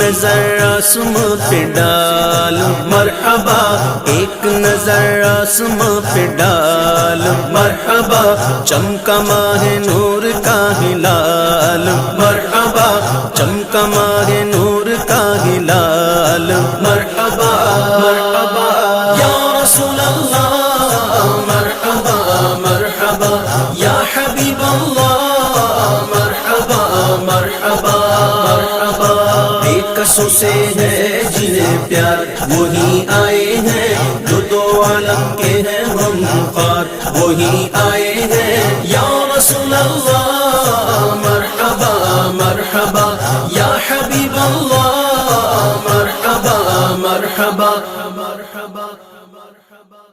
نظر آسماں پہ ڈالو مرحبا، ایک نظر آسماں پہ ڈالو مرحبا، چمکا ماہ نور کا ہلال مرحبا، چمکا ماہ نور کا ہلال مرحبا مرحبا یا رسول اللہ مرحبا مرحبا یا حبیب اللہ مرحبا مرحبا مرحبا، بے کسوں سے ہے جنہیں پیار وہی آئے ہیں، جو دو عالم کے ہیں ہم خوار وہی آئے ہیں، یا رسول اللہ مرحبا مرحبا یا حبیب اللہ مرحبا مرحبا مرحبا مرحبا۔